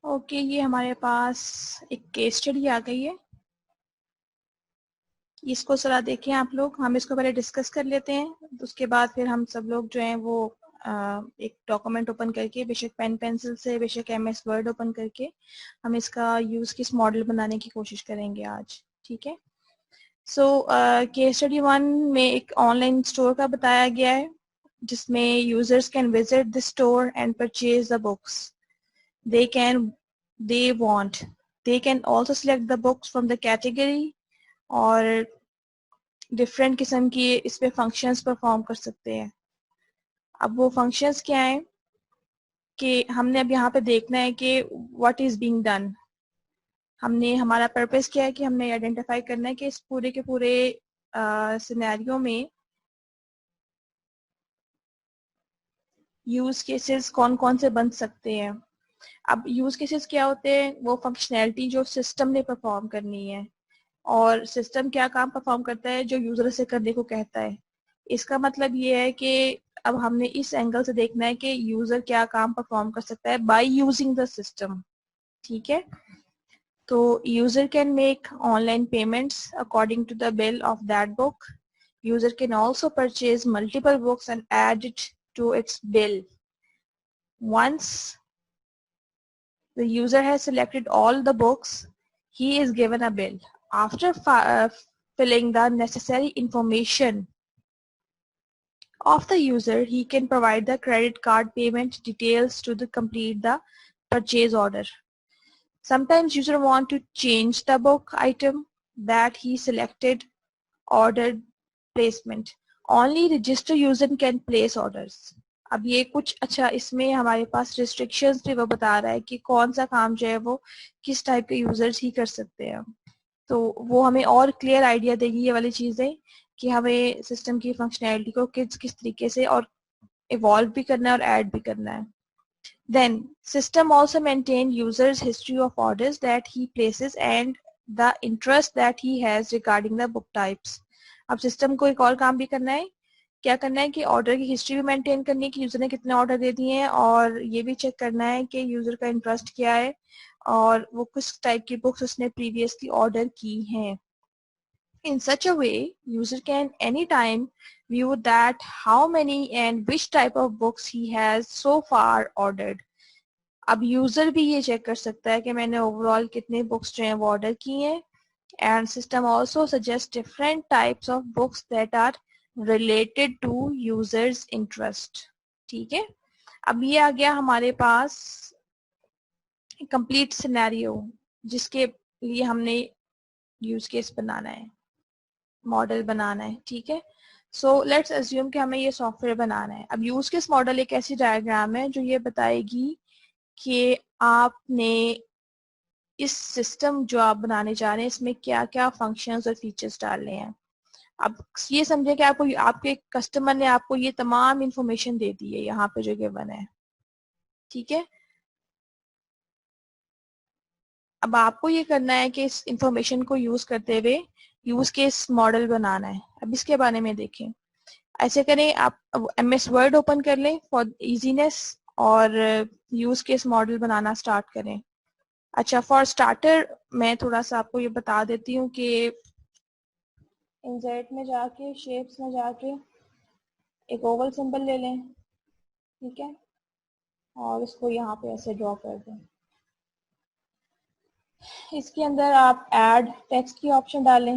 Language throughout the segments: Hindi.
ओके, ये हमारे पास एक केस स्टडी आ गई है। इसको जरा देखें आप लोग। हम इसको पहले डिस्कस कर लेते हैं, उसके बाद फिर हम सब लोग जो हैं वो एक डॉक्यूमेंट ओपन करके, बेशक पेन पेंसिल से, बेशक MS वर्ड ओपन करके हम इसका यूज किस मॉडल बनाने की कोशिश करेंगे आज। ठीक है। सो केस स्टडी 1 में एक ऑनलाइन स्टोर का बताया गया है जिसमें users can visit the store and purchase the books they want. They can also select the books from the category और डिफरेंट किस्म की इस पे फंक्शंस परफॉर्म कर सकते हैं। अब वो फंक्शंस क्या हैं कि हमने अब यहाँ पे देखना है कि व्हाट इज बीइंग डन। हमने, हमारा पर्पस क्या है कि हमने आइडेंटिफाई करना है कि इस पूरे के पूरे सिनेरियो में यूज केसेस कौन कौन से बन सकते हैं। अब यूज केसेस क्या होते हैं? वो फंक्शनैलिटी जो सिस्टम ने परफॉर्म करनी है, और सिस्टम क्या काम परफॉर्म करता है जो यूजर से करने को कहता है। इसका मतलब ये है कि अब हमने इस एंगल से देखना है कि यूजर क्या काम परफॉर्म कर सकता है बाय यूजिंग द सिस्टम। ठीक है। तो user can make online payments according to the bill of that book. User can also purchase multiple books and add it to its bill. Once the user has selected all the books, he is given a bill. After filling the necessary information of the user, he can provide the credit card payment details to complete the purchase order. Sometimes user want to change the book item that he selected ordered placement. Only registered user can place orders. अब ये कुछ अच्छा, इसमें हमारे पास restrictions भी वो बता रहा है कि कौन सा काम जो है वो किस टाइप के यूजर्स ही कर सकते हैं। तो वो हमें और क्लियर आइडिया देगी ये वाली चीजें कि हमें सिस्टम की फंक्शनैलिटी को किस किस तरीके से और इवॉल्व भी करना है और ऐड भी करना है। Then system also maintain users history of orders that he places and the interest that he has regarding the book types. अब सिस्टम को एक और काम भी करना है। क्या करना है कि ऑर्डर की हिस्ट्री भी मेंटेन करनी है कि यूजर ने कितने ऑर्डर दे दिए हैं, और ये भी चेक करना है कि यूजर का इंटरेस्ट क्या है और वो किस टाइप की बुक्स उसने प्रीवियसली ऑर्डर की हैं। In such a way, user can anytime view that how many and which type of books he has so far ordered. अब यूजर भी ये चेक कर सकता है कि मैंने ओवरऑल कितने बुक्स जो हैं वो ऑर्डर की हैं। And system also suggest different types of books that are related to users interest. ठीक है। अब ये आ गया हमारे पास कंप्लीट सिनेरियो जिसके लिए हमने यूज केस बनाना है, मॉडल बनाना है। ठीक है। सो लेट्स अज्यूम कि हमें ये सॉफ्टवेयर बनाना है। अब यूज केस मॉडल एक ऐसी डायग्राम है जो ये बताएगी कि आपने इस सिस्टम जो आप बनाने जा रहे हैं इसमें क्या क्या फंक्शंस और फीचर्स डालने हैं। अब ये समझे कि आपको, आपके कस्टमर ने आपको ये तमाम इंफॉर्मेशन दे दी है यहाँ पे जो गिवन है। ठीक है। अब आपको ये करना है कि इस इंफॉर्मेशन को यूज करते हुए यूज केस मॉडल बनाना है। अब इसके बारे में देखें। ऐसे करें, आप MS वर्ड ओपन कर लें फॉर इजीनेस और यूज केस मॉडल बनाना स्टार्ट करें। अच्छा, फॉर स्टार्टर मैं थोड़ा सा आपको ये बता देती हूँ कि इंसर्ट में जाके, शेप्स में जाके एक ओवल सिंबल ले लें। ठीक है। और इसको यहाँ पे ऐसे ड्रॉ कर दें। इसके अंदर आप ऐड टेक्स्ट की ऑप्शन डालें।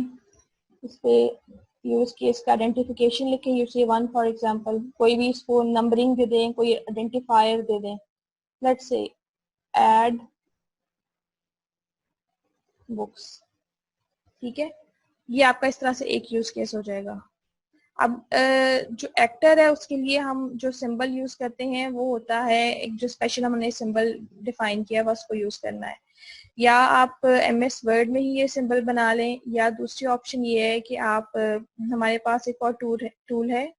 इस पे यूज केस का आइडेंटिफिकेशन लिखें, UC1 फॉर एग्जांपल। कोई भी इसको नंबरिंग दे दें, कोई आइडेंटिफायर दे दें। Let's say add books. ठीक है। ये आपका इस तरह से एक यूज केस हो जाएगा। अब जो एक्टर है उसके लिए हम जो सिंबल यूज करते हैं वो होता है एक जो स्पेशल हमने सिंबल डिफाइन किया हुआ, उसको यूज करना है। या आप MS वर्ड में ही ये सिंबल बना लें, या दूसरी ऑप्शन ये है कि आप हमारे पास एक और टूल है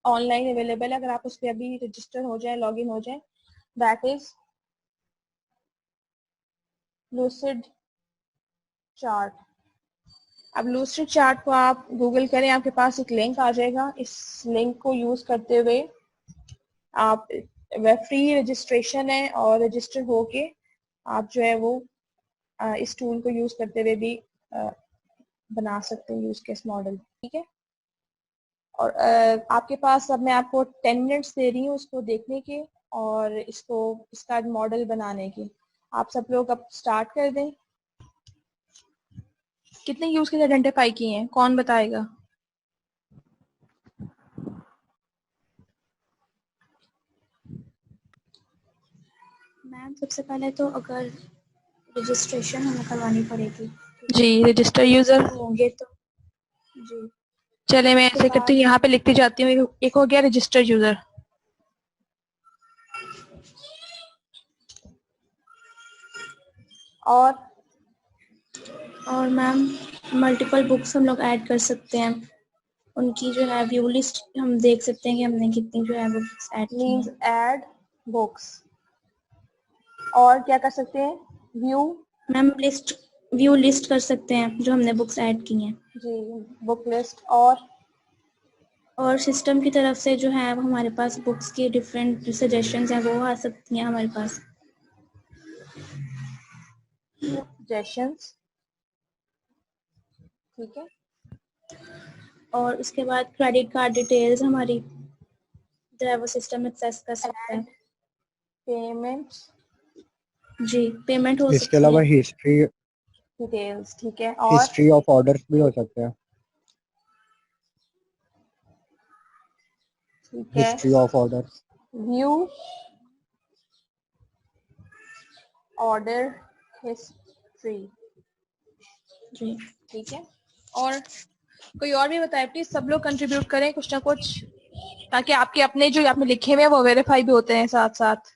ऑनलाइन अवेलेबल है, अगर आप उस पर अभी रजिस्टर हो जाए, लॉग इन हो जाए, दैट इज लूसिड चार्ट। अब लूसिड चार्ट को आप गूगल करें, आपके पास एक लिंक आ जाएगा। इस लिंक को यूज करते हुए आप वह फ्री रजिस्ट्रेशन है और रजिस्टर होके आप जो है वो इस टूल को यूज करते हुए भी बना सकते हैं यूज केस मॉडल, ठीक है। और आपके पास अब मैं आपको 10 मिनट्स दे रही हूँ उसको देखने के और इसका मॉडल बनाने के। आप सब लोग अब स्टार्ट कर दें। कितने यूज केस आइडेंटिफाई किए हैं, कौन बताएगा? मैम सबसे पहले तो अगर रजिस्ट्रेशन हमें करवानी पड़ेगी जी, रजिस्टर यूजर होंगे तो जी। चले मैं ऐसे करती हूँ, यहाँ पे लिखती जाती हूँ। एक हो गया रजिस्टर यूजर। और मैम मल्टीपल बुक्स हम लोग ऐड कर सकते हैं, उनकी जो है व्यू लिस्ट हम देख सकते हैं कि हमने कितनी जो है बुक्स ऐड की हैं। ऐड बुक्स और क्या कर सकते हैं? मैम व्यू लिस्ट कर सकते हैं जो हमने बुक्स ऐड की हैं जी, बुक लिस्ट। और सिस्टम की तरफ से जो है हमारे पास बुक्स की डिफरेंट सजेशंस हैं वो आ सकती हैं हमारे पास। सजेशंस, ठीक है। और उसके बाद क्रेडिट कार्ड डिटेल्स हमारी जो है वो सिस्टम एक्सेस कर सकता है। पेमेंट जी, पेमेंट हो इसके अलावा हिस्ट्री डिटेल्स, ठीक है। और हिस्ट्री ऑफ ऑर्डर्स भी हो सकते हैं। ठीक है, history of orders, view order history, जी। ठीक है। और कोई और भी बताए प्लीज, सब लोग कंट्रीब्यूट करें कुछ ना कुछ, ताकि आपके अपने जो आपने लिखे हुए हैं वो वेरीफाई भी होते हैं साथ साथ।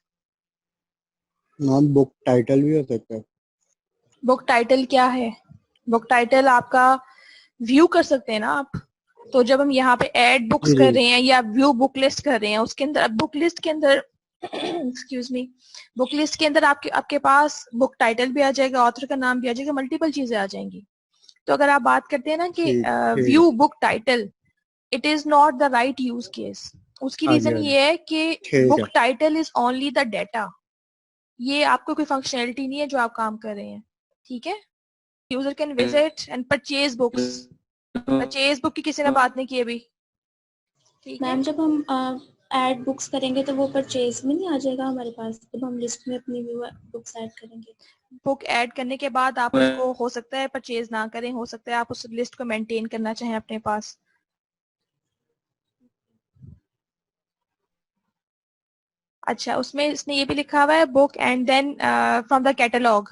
नॉन बुक टाइटल भी हो सकता है। बुक टाइटल क्या है? बुक टाइटल आपका व्यू कर सकते हैं ना आप। तो जब हम यहाँ पे ऐड बुक्स कर रहे हैं या व्यू बुक लिस्ट कर रहे हैं, उसके अंदर बुक लिस्ट के अंदर एक्सक्यूज मी, बुक लिस्ट के अंदर आपके पास बुक टाइटल भी आ जाएगा, ऑथर का नाम भी आ जाएगा, मल्टीपल चीजें आ जाएंगी। तो अगर आप बात करते हैं ना कि view book title, it is not the right use case. उसकी रीजन ये है कि book title is only the data, ये आपको कोई फंक्शनैलिटी नहीं है जो आप काम कर रहे हैं, ठीक है। User can visit and purchase books. Purchase book की किसी ने बात नहीं की अभी, ठीक है। मैम जब हम ऐड बुक्स करेंगे तो वो परचेज में नहीं आ जाएगा हमारे पास, जब हम लिस्ट में अपनी बुक्स ऐड करेंगे। बुक ऐड करने के बाद आप उसको हो सकता है परचेज ना करें, हो सकता है आप उस लिस्ट को मेंटेन करना चाहें अपने पास। अच्छा, उसमें इसने ये भी लिखा हुआ है book and then from the catalogue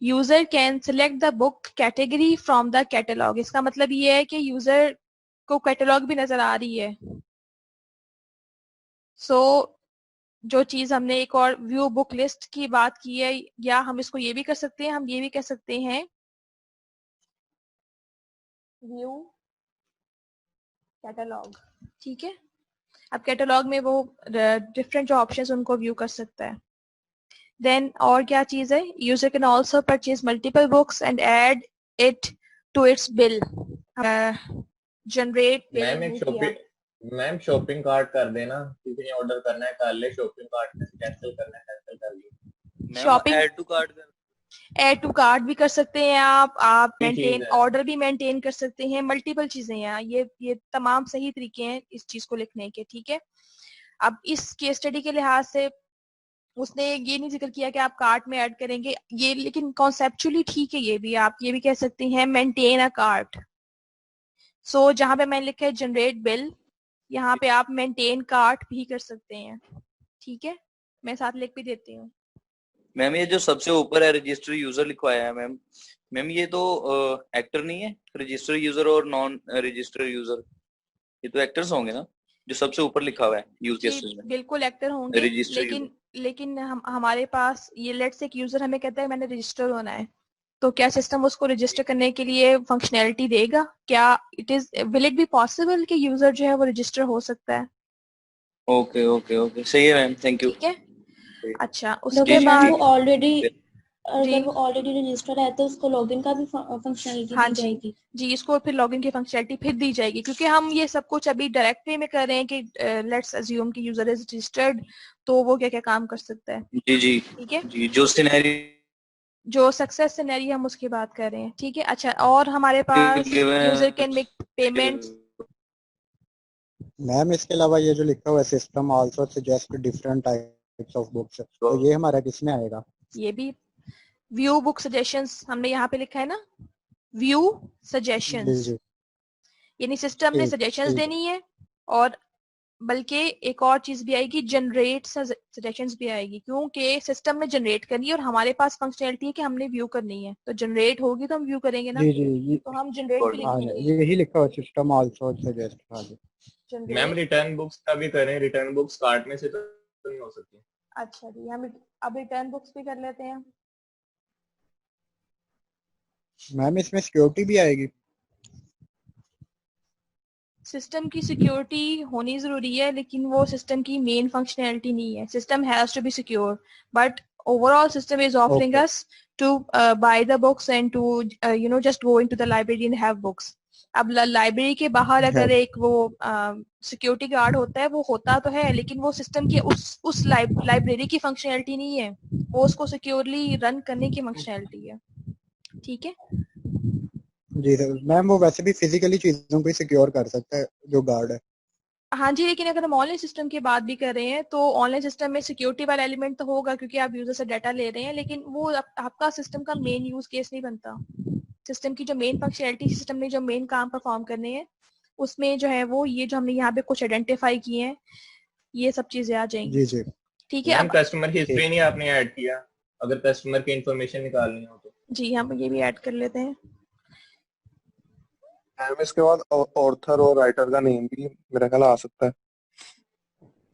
user can select the book category from the catalogue. इसका मतलब ये है कि यूजर को कैटलॉग भी नजर आ रही है। सो जो चीज हमने एक और व्यू बुक लिस्ट की बात की है, या हम इसको ये भी कर सकते हैं, हम ये भी कह सकते हैं व्यू कैटलॉग, ठीक है। अब कैटलॉग में वो डिफरेंट जो ऑप्शंस उनको व्यू कर सकता है। देन और क्या चीज है, user can also purchase multiple books and add it to its bill. Generate bill. Ma'am shopping cart कर देना, किसी ने ऑर्डर करना है कर ले, शॉपिंग कार्ट में से कैंसिल करना है कैंसिल कर ले। शॉपिंग ऐड टू कार्ट भी कर सकते हैं आप मेंटेन ऑर्डर भी मेंटेन कर सकते हैं, मल्टीपल चीजें हैं। ये तमाम सही तरीके हैं इस चीज को लिखने के, ठीक है। अब इस केस स्टडी के लिहाज से उसने ये नहीं जिक्र किया कि आप कार्ट में ऐड करेंगे ये, लेकिन कॉन्सेप्चुअली ठीक है। ये भी आप ये भी कह सकते हैं मेंटेन अ कार्ट। सो जहां पे मैंने लिखा है जनरेट बिल, यहाँ पे आप मेंटेन कार्ट भी कर सकते हैं, ठीक है। मैं साथ लिख भी देती हूँ। मैम ये जो सबसे ऊपर है रजिस्टर यूजर लिखवाया है मैम ये तो एक्टर नहीं है, रजिस्टर यूजर और नॉन रजिस्टर यूजर, ये तो एक्टर्स होंगे ना जो सबसे ऊपर लिखा हुआ है यूज केसेस में। बिल्कुल एक्टर होंगे, लेकिन हमारे पास ये लेट्स एक यूजर हमें कहता है मैंने रजिस्टर होना है, तो क्या सिस्टम उसको रजिस्टर करने के लिए फंक्शनैलिटी देगा? क्या विल इट बी पॉसिबल कि यूजर जो है वो रजिस्टर हो सकता है? ओके सही है मैम, थैंक यू। ठीक है। अच्छा, उसके बाद ऑलरेडी अगर जी वो ऑलरेडी रजिस्टर्ड है तो उसको लॉगिन का भी फंक्शनलिटी हाँ दी जी जाएगी। जी, इसको फिर लॉगिन की फंक्शनलिटी फिर दी जाएगी, क्योंकि हम ये सब कुछ अभी डायरेक्ट वे में कर रहे हैं कि लेट्स अज्यूम कि यूजर इज रजिस्टर्ड, तो वो क्या क्या काम कर सकता है। जी जी ठीक है, जी, जो सिनेरियो जो सक्सेस सिनेरियो हम उसकी बात कर रहे हैं। ठीक है, अच्छा, और हमारे पास given user can make payments. Ma'am इसके अलावा ये जो लिखा हुआ है system also suggest different types of books, तो ये हमारा किस में आएगा? ये भी व्यू बुक सजेशंस हमने यहाँ पे लिखा है ना, व्यू जी सजेशंस, जी यानी सिस्टम ने ठीक सजेशंस ठीक देनी है, और बल्कि एक और चीज भी आएगी, जनरेट सजेशंस भी आएगी, क्योंकि सिस्टम में जनरेट करनी है और हमारे पास फंक्शनलिटी है कि हमने व्यू करनी है, तो जनरेट होगी तो हम व्यू करेंगे ना, जी जी तो हम जनरेट भी हाँ लिखेंगे, ये यही लिखा हुआ सिस्टम आल्सो सजेस्ट। हाँ जी मैम जनरेट। रिटर्न बुक्स का भी करें, रिटर्न बुक्स काटने से तो नहीं हो सकती। अच्छा जी, हम अब रिटर्न बुक्स भी कर लेते हैं। मैम इसमें सिक्योरिटी भी आएगी? सिस्टम की सिक्योरिटी होनी जरूरी है, लेकिन वो सिस्टम की मेन फंक्शनैलिटी नहीं है। System has to be secure, but overall system is offering okay us to buy the books and to just go into the library and have books. अब लाइब्रेरी के बाहर है। अगर एक वो सिक्योरिटी गार्ड होता है, वो होता तो है, लेकिन वो सिस्टम की उस लाइब्रेरी की फंक्शनैलिटी नहीं है, वो उसको सिक्योरली रन करने की फंक्शनैलिटी है। ठीक है, जी सर, मैम वो वैसे भी फिजिकली चीजों को सिक्योर कर सकता है जो गार्ड है। हाँ जी, लेकिन अगर हम ऑनलाइन सिस्टम की बात भी कर रहे हैं, तो ऑनलाइन सिस्टम में सिक्योरिटी वाला एलिमेंट तो होगा, क्योंकि आप यूजर से डाटा ले रहे हैं, लेकिन वो आपका सिस्टम का मेन यूज केस नहीं बनता। सिस्टम की जो मेन फंक्शनैलिटी, सिस्टम ने जो मेन काम परफॉर्म करने हैं, उसमें जो है वो ये जो हमने यहाँ पे कुछ आइडेंटिफाई किए हैं, ये सब चीजें आ जाएंगी। जी जी ठीक है, मैम अब कस्टमर हिस्ट्री ठीक। नहीं आपने ऐड किया, अगर कस्टमर की इंफॉर्मेशन निकालनी हो तो। जी हम ये भी ऐड कर लेते हैं। मैम इसके बाद ऑथर और राइटर का नेम भी मेरा ख्याल आ सकता है।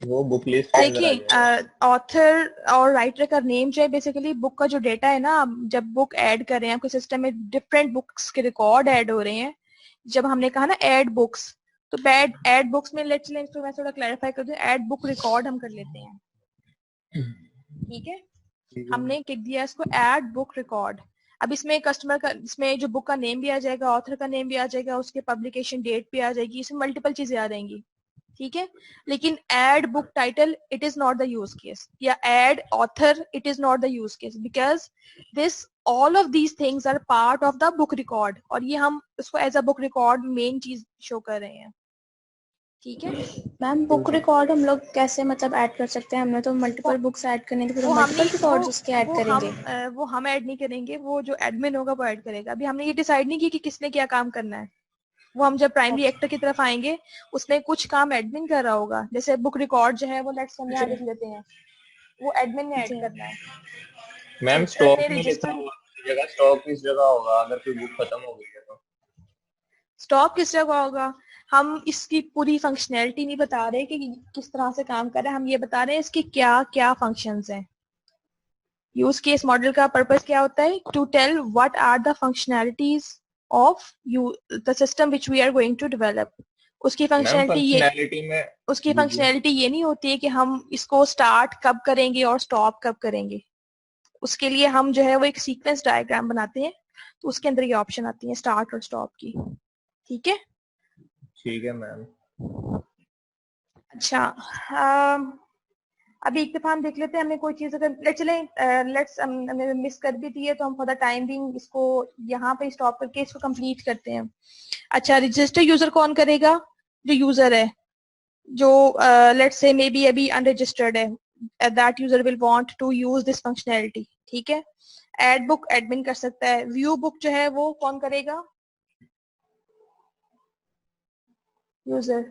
वो बुक लिस्ट के अंदर आ देखिए, जाएगा। ऑथर और राइटर का नेम जो है, बेसिकली बुक का जो डेटा है ना, आप जब बुक ऐड कर रहे हैं आपके सिस्टम में, डिफरेंट बुक्स के रिकॉर्ड ऐड हो रहे हैं। जब हमने कहा ना ऐड बुक्स, तो बैड ऐड बुक्स में लेट्स लें, तो मैं थोड़ा क्लैरिफाई कर दूं, ऐड बुक रिकॉर्ड हम कर लेते हैं। ठीक है, ठीक है। हमने लिख दिया इसको ऐड बुक रिकॉर्ड। अब इसमें कस्टमर का, इसमें जो बुक का नेम भी आ जाएगा, ऑथर का नेम भी आ जाएगा, उसके पब्लिकेशन डेट भी आ जाएगी, इसमें मल्टीपल चीजें आ जाएंगी। ठीक है, लेकिन add book title it is not the use case, या add author it is not the use case, because this all of these things are part of the book record, और ये हम इसको as a book record main चीज शो कर रहे हैं। ठीक है, मैम बुक रिकॉर्ड हम लोग कैसे मतलब ऐड कर सकते हैं? हमने तो मल्टीपल बुक्स ऐड करने के, फिर वो हमने मल्टीपल रिकॉर्ड्स उसके ऐड करेंगे। वो हम ऐड नहीं करेंगे, वो जो एडमिन होगा वो ऐड करेगा। अभी हमने ये डिसाइड नहीं किया कि किसने क्या काम करना है। वो हम जब प्राइमरी एक्टर की तरफ आएंगे, उसने कुछ काम एडमिन कर रहा होगा, जैसे बुक रिकॉर्ड जो है वो लेट्स हम यहाँ लिख लेते हैं, वो एडमिन ने ऐड जी करना है। मैम रजिस्टर स्टॉक ने नहीं लिखा रजिस्टर, हुआ किस जगह, स्टॉक किस जगह होगा अगर कोई बुक खत्म हो गई है तो? स्टॉक किस जगह होगा, हम इसकी पूरी फंक्शनैलिटी नहीं बता रहे कि किस तरह से काम कर रहा है, हम ये बता रहे हैं इसके क्या क्या फंक्शंस हैं। यूज केस मॉडल का पर्पस क्या होता है? To tell what are the functionalities of you the system which we are going to develop. उसकी मैम फंक्शनैलिटी ये फंक्शनैलिटी में। उसकी जी जी। फंक्शनैलिटी ये नहीं होती है कि हम इसको स्टार्ट कब करेंगे और स्टॉप कब करेंगे। उसके लिए हम जो है वो एक सीक्वेंस डायग्राम बनाते हैं, तो उसके अंदर ये ऑप्शन आती है स्टार्ट और स्टॉप की। ठीक है, ठीक है मैम। अच्छा, अभी एक दफा हम देख लेते हैं, हमें कोई चीज अगर लेट्स हमने मिस कर भी दी है, तो हम फॉर द टाइम बिंग इसको यहाँ पे स्टॉप करके इसको कंप्लीट करते हैं। अच्छा, रजिस्टर यूजर कौन करेगा? जो यूजर है, जो लेट्स से मे बी अभी अनरजिस्टर्ड है, that user will want to use this functionality. ठीक है, एड बुक एडमिन कर सकता है। व्यू बुक जो है वो कौन करेगा? यूजर।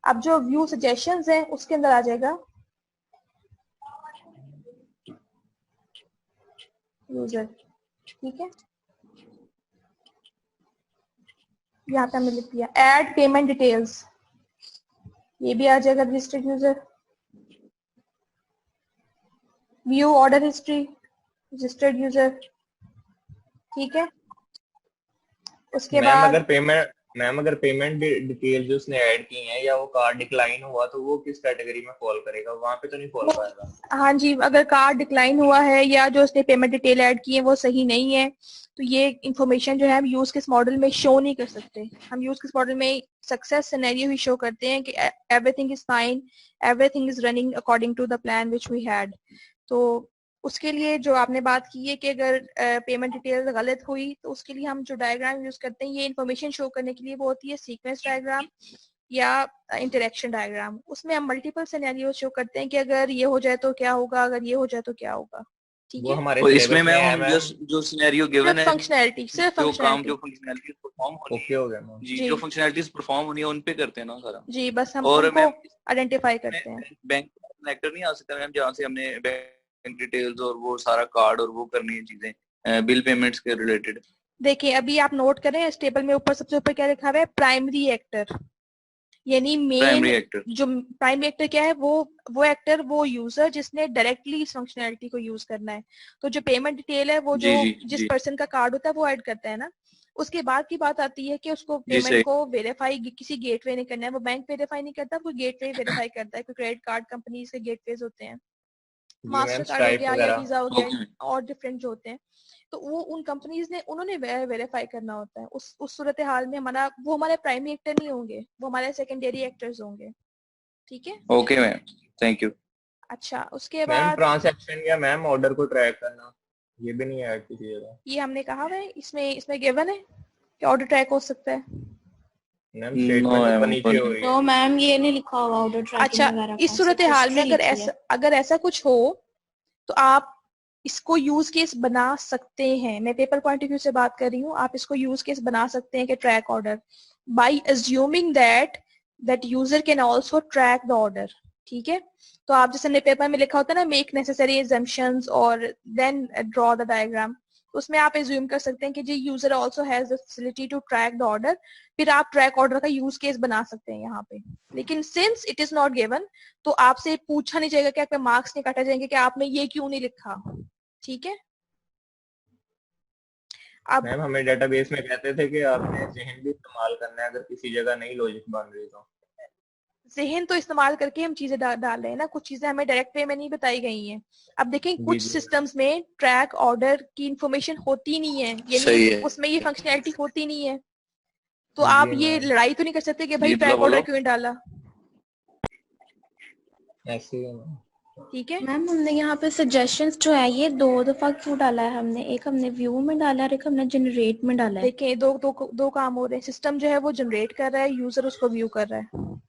अब जो व्यू सजेशंस है उसके अंदर आ जाएगा यूजर। ठीक है, यहाँ पे हमने लिख दिया एड पेमेंट डिटेल्स, ये भी आ जाएगा registered user. View order history, registered user. ठीक है, उसके मैम बाद अगर पेमेंट मैम अगर पेमेंट डिटेल जो उसने ऐड की हैं या वो कार्ड डिक्लाइन हुआ तो वो किस कैटेगरी में फॉल करेगा, वहां पे तो नहीं फॉल करेगा? हाँ जी, अगर कार्ड डिक्लाइन हुआ है या जो उसने पेमेंट डिटेल ऐड की है वो सही नहीं है तो ये इंफॉर्मेशन जो है हम यूज किस मॉडल में शो नहीं कर सकते। हम यूज किस मॉडल में सक्सेस सिनेरियो ही शो करते हैं कि everything is fine, everything is running according to the plan which we had. तो उसके लिए जो आपने बात की है कि अगर पेमेंट डिटेल गलत हुई तो उसके लिए हम जो डायग्राम यूज करते हैं ये इन्फॉर्मेशन शो करने के लिए वो होती है सीक्वेंस डायग्राम या इंटरेक्शन डायग्राम। उसमें हम मल्टीपल सिनेरियो शो करते हैं कि अगर ये हो जाए तो क्या होगा, अगर ये हो जाए तो क्या होगा। ठीक वो है, हमारे तो इसमें सिलेबस में मैम है हम मैम। जो सिनेरियो गिवन सिर्फ है, फंक्शनैलिटी, सिर्फ जो काम, फंक्शनैलिटी। जो फंक्शनैलिटीज परफॉर्म होनी ओके है, हो गया मैम। जी, जी जो फंक्शनैलिटीज परफॉर्म होनी है उन पे करते हैं ना सारा। जी, बस हम और उनको मैम आइडेंटिफाई करते हैं। बैंक कनेक्टर नहीं आ सकता मैम, जहाँ से हमने बैंक डिटेल्स और वो सारा कार्ड और वो करनी है चीजें बिल पेमेंट्स के रिलेटेड। देखिए अभी आप नोट करें इस टेबल में ऊपर सबसे ऊपर क्या लिखा हुआ है, प्राइमरी एक्टर, यानी मेन प्राइमरी एक्टर। जो प्राइमरी एक्टर क्या है, वो एक्टर वो यूजर जिसने डायरेक्टली इस फंक्शनैलिटी को यूज करना है। तो जो पेमेंट डिटेल है वो जो जी जी जिस जी पर्सन का कार्ड होता है वो ऐड करता है ना। उसके बाद की बात आती है कि उसको जी पेमेंट सही। को वेरीफाई किसी गेटवे ने करना है। वो बैंक वेरीफाई नहीं करता, कोई गेटवे वेरीफाई करता है। कोई क्रेडिट कार्ड कंपनीज के गेटवेज होते हैं, जी मास्टर मैम, कार्ड हो स्ट्राइप गया या वगैरह। वीजा हो गया ओके और डिफरेंट जो होते हैं। तो वो उन कंपनीज ने उन्होंने वेरीफाई करना होता है। उस सूरत हाल में वो हमारे प्राइमरी एक्टर नहीं होंगे, वो हमारे सेकेंडरी एक्टर्स होंगे। ठीक है, ओके मैम, थैंक यू। अच्छा उसके मैम बाद ट्रांसैक्शन या मैम ऑर्डर को ट्रैक करना, ये भी नहीं ऐड किसी जगह। ये हमने कहा है इसमें गिवन है कि ऑर्डर ट्रैक हो सकता है। मैम नो स्टेटमेंट ऊपर मैम नीचे हो रही है। तो मैम ये नहीं लिखा होगा ऑर्डर ट्रैकिंग अच्छा, वगैरह इस का, सूरत सिर्फ हाल में हिस्ट्री लिखी है। अगर ऐसा कुछ हो तो आप इसको यूज केस बना सकते हैं। मैं पेपर पॉइंट ऑफ व्यू से बात कर रही हूँ। आप इसको यूज केस बना सकते हैं कि track order by assuming that user can also track the order. ठीक है, तो आप जैसे पेपर में लिखा होता है ना, मेक नेसेसरी assumptions और देन ड्रॉ द डायग्राम, उसमें आप एज्यूम कर सकते हैं कि जी user also has the facility to track the order. फिर आप ट्रैक ऑर्डर का यूज केस बना सकते हैं यहाँ पे। लेकिन since it is not given तो आपसे पूछा नहीं जाएगा कि आपके मार्क्स नहीं काटे जाएंगे कि आपने ये क्यों नहीं लिखा। ठीक है, अब मैम हमें डेटाबेस में कहते थे कि आपने ज़हन भी इस्तेमाल करना है अगर किसी जगह नहीं लॉजिक बन रही तो। ज़हन तो इस्तेमाल करके हम चीजें डाल रहे हैं ना, कुछ चीजें हमें डायरेक्ट वे में नहीं बताई गई हैं। अब देखें जी कुछ जी सिस्टम्स में ट्रैक ऑर्डर की इंफॉर्मेशन होती नहीं है, यानी सही है उसमें ये फंक्शनैलिटी होती नहीं है। तो आप जी ये मैम, लड़ाई तो नहीं कर सकते कि भाई जी ट्रैक ऑर्डर बोलो। क्यों डाला। ऐसे ही है मैम। ठीक है, मैम हमने यहाँ पे सजेशंस जो है ये 2 दफा क्यों डाला है हमने, एक हमने व्यू में डाला है और एक हमने जनरेट में डाला है। देखें दो काम हो रहे हैं। सिस्टम जो है वो जनरेट कर रहा है, यूजर उसको व्यू कर रहा है।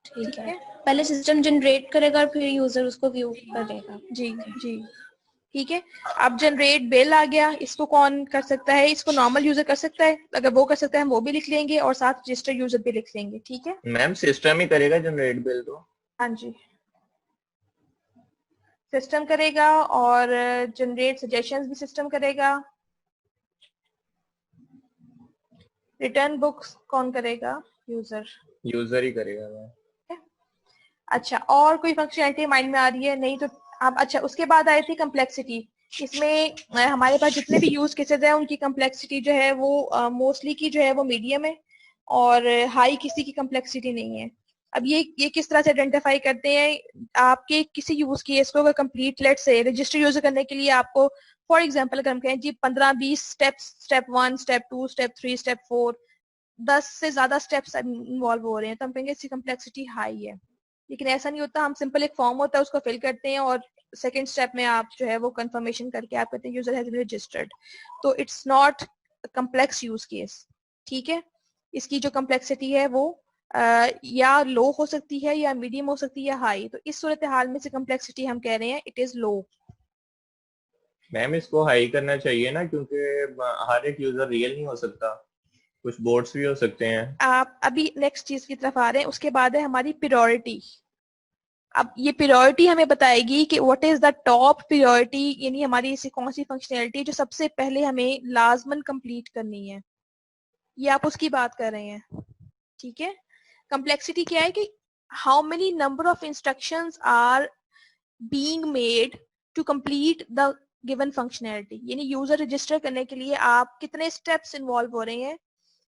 ठीक ठीक है, है, पहले सिस्टम जनरेट करेगा और फिर यूजर उसको व्यू करेगा। जी जी, ठीक है। अब जनरेट बिल आ गया, इसको कौन कर सकता है, इसको नॉर्मल यूजर कर सकता है। अगर वो कर सकता है हम वो भी लिख लेंगे और साथ रजिस्टर यूजर भी लिख लेंगे। ठीक है, मैम सिस्टम ही करेगा जनरेट बिल तो। हाँ जी, सिस्टम करेगा और जनरेट सजेशंस भी सिस्टम करेगा। रिटर्न बुक्स कौन करेगा, यूजर। यूजर ही करेगा मैम। अच्छा, और कोई फंक्शनैलिटी माइंड में आ रही है? नहीं तो आप, अच्छा उसके बाद आई थी कम्प्लेक्सिटी। इसमें हमारे पास जितने भी यूज केसेस हैं उनकी कम्प्लेक्सिटी जो है वो मोस्टली की जो है वो मीडियम है और हाई किसी की कम्प्लेक्सिटी नहीं है। अब ये किस तरह से आइडेंटिफाई करते हैं, आपके किसी यूज केस को अगर कंप्लीट लेट से रजिस्टर यूज करने के लिए आपको फॉर एग्जांपल अगर हम कहें जी 15-20 steps, step 1, step 2, step 3, step 4, 10 से ज्यादा स्टेप्स इन्वॉल्व हो रहे हैं तो हम कहेंगे इसकी कम्प्लेक्सिटी हाई है। लेकिन ऐसा नहीं होता, हम सिंपल एक फॉर्म होता है उसको फिल करते हैं और सेकेंड स्टेप में आप जो है वो कंफर्मेशन करके आप कहते हैं यूजर हैज बीन रजिस्टर्ड। तो it's not complex use case. ठीक है, इसकी जो कम्प्लेक्सिटी है वो या लो हो सकती है या मीडियम हो सकती है या हाई। तो इस सूरत हाल में से कम्प्लेक्सिटी हम कह रहे हैं इट इज लो। मैम इसको हाई करना चाहिए ना, क्योंकि हर एक यूजर रियल नहीं हो सकता, कुछ बोट्स भी हो सकते हैं। आप अभी नेक्स्ट चीज की तरफ आ रहे हैं, उसके बाद है हमारी प्रायोरिटी। अब ये प्रायोरिटी हमें बताएगी कि what is the top priority, यानी हमारी ऐसी कौन सी फंक्शनैलिटी जो सबसे पहले हमें लाजमन कंप्लीट करनी है, ये आप उसकी बात कर रहे हैं। ठीक है, कम्प्लेक्सिटी क्या है कि how many number of instructions are being made to complete the given functionality, यानी यूजर रजिस्टर करने के लिए आप कितने स्टेप्स इन्वॉल्व हो रहे हैं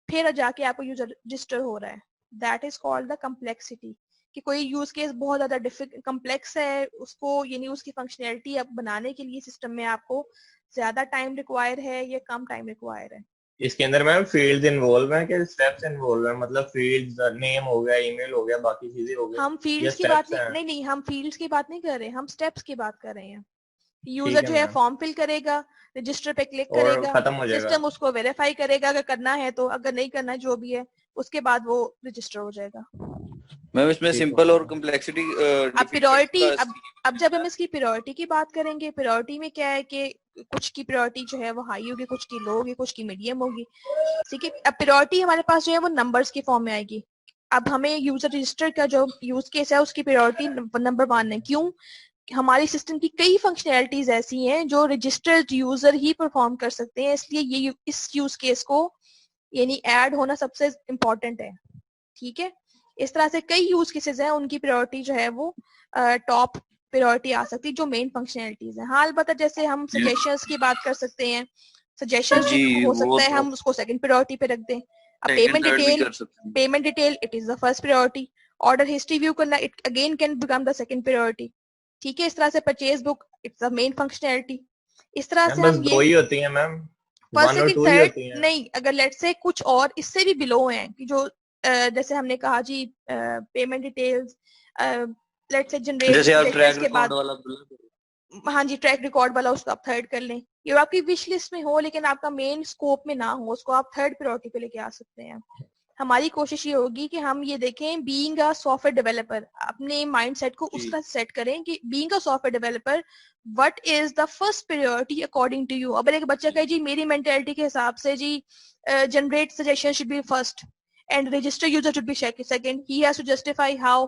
फिर जाके आपको यूजर रजिस्टर हो रहा है। That is called the complexity, कि कोई यूज केस बहुत ज्यादा कम्प्लेक्स है, उसको यानी उसकी फंक्शनैलिटी अब बनाने के लिए सिस्टम में आपको ज्यादा टाइम रिक्वायर है या कम टाइम रिक्वायर है। इसके अंदर मैम फील्ड्स इन्वॉल्व हैं कि स्टेप्स इन्वॉल्व हैं, मतलब फील्ड्स नेम हो गया, ईमेल हो गया, बाकी चीजें हो गई, हम या फील्ड्स की बात स्टेप्स हैं? नहीं, हम फील्ड्स की बात नहीं कर रहे, हम स्टेप्स की बात कर रहे हैं। यूजर ठीक है जो है मैम, फॉर्म फिल करेगा, रजिस्टर पे क्लिक और करेगा, खत्म हो जाएगा। सिस्टम उसको वेरीफाई करेगा अगर करना है तो, अगर नहीं करना है जो भी है, उसके बाद वो रजिस्टर हो जाएगा। मैम इसमें ठीक है सिंपल और मैम। कम्प्लेक्सिटी अब प्रायोरिटी, अब जब हम इसकी प्रायोरिटी की बात करेंगे, प्रायोरिटी में क्या है कि कुछ की प्रायोरिटी जो है वो हाई होगी, कुछ की लो होगी, कुछ की मीडियम होगी, ठीक है। अब प्रायोरिटी हमारे पास जो है वो नंबर्स के फॉर्म में आएगी। अब हमें यूजर रजिस्टर का जो यूज केस है उसकी प्रायोरिटी नंबर 1 है। क्यों? हमारी सिस्टम की कई फंक्शनैलिटीज ऐसी हैं जो रजिस्टर्ड यूजर ही परफॉर्म कर सकते हैं, इसलिए ये इस यूज केस को यानी ऐड होना सबसे इम्पोर्टेंट है, ठीक है। इस तरह से कई यूज केसेस हैं, उनकी प्रायोरिटी जो है वो टॉप प्रायोरिटी आ सकती है जो मेन फंक्शनैलिटीज है। हाँ अलबत्ता जैसे हम सजेशंस की बात कर सकते हैं, सजेशंस जी हो वो सकता है तो हम उसको सेकंड प्रायोरिटी पे रख दें। अब सेकंड थर्ड भी कर सकते हैं। Payment detail it is the first priority. Order history view करना it again can become the second priority, ठीक है। इस तरह से purchase book it's the main functionality. इस तरह से मैम बस हम दो ये ही होती हैं मैम, फर्स्ट 1 और सेकंड 2 ही थर्ड होती हैं? नहीं, अगर लेट से कुछ और इससे भी बिलो हैं कि जो जैसे हमने कहा जी पेमेंट डिटेल्स, लेट से जनरेट जैसे आप सजेशंस ट्रैक के रिकॉर्ड बाद, वाला बोला। हाँ जी ट्रैक रिकॉर्ड वाला उसको आप थर्ड कर लें। ये आपकी विश लिस्ट में हो लेकिन आपका मेन स्कोप में ना हो, उसको आप थर्ड प्रायोरिटी पे लेके आ सकते हैं। हमारी कोशिश ये होगी कि हम ये देखें, बीइंग अ सॉफ्टवेयर डेवलपर अपने माइंडसेट को उस तरह सेट करें कि being a software developer what is the first priority according to you. अब एक बच्चा कहे जी मेरी मेंटालिटी के हिसाब से जी generate suggestion should be first and register user should be second, he has to justify how.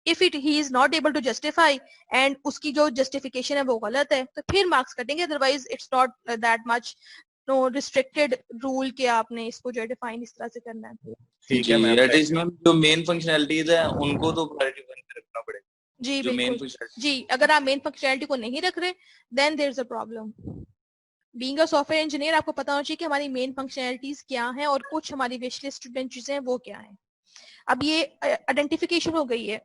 If it he is not able to justify and उसकी जो जस्टिफिकेशन है वो गलत है तो फिर मार्क्स कटेंगे, otherwise it's not that much no restricted rule के आपने इसको जो डिफाइन इस तरह से करना है। ठीक जी है ma'am, at thank is you. Ma'am जो मेन फंक्शनैलिटीज है उनको तो प्रायोरिटी 1 पे रखना पड़ेगा। जी जो मेन बिल्कुल फंक्शनैलिटी जी, अगर आप मेन फंक्शनैलिटी को नहीं रख रहे then there is a problem. Being a software engineer आपको पता होना चाहिए कि हमारी मेन फंक्शनैलिटीज क्या हैं और कुछ हमारी विश लिस्ट चीजें हैं वो क्या हैं। अब ये आइडेंटिफिकेशन हो गई है,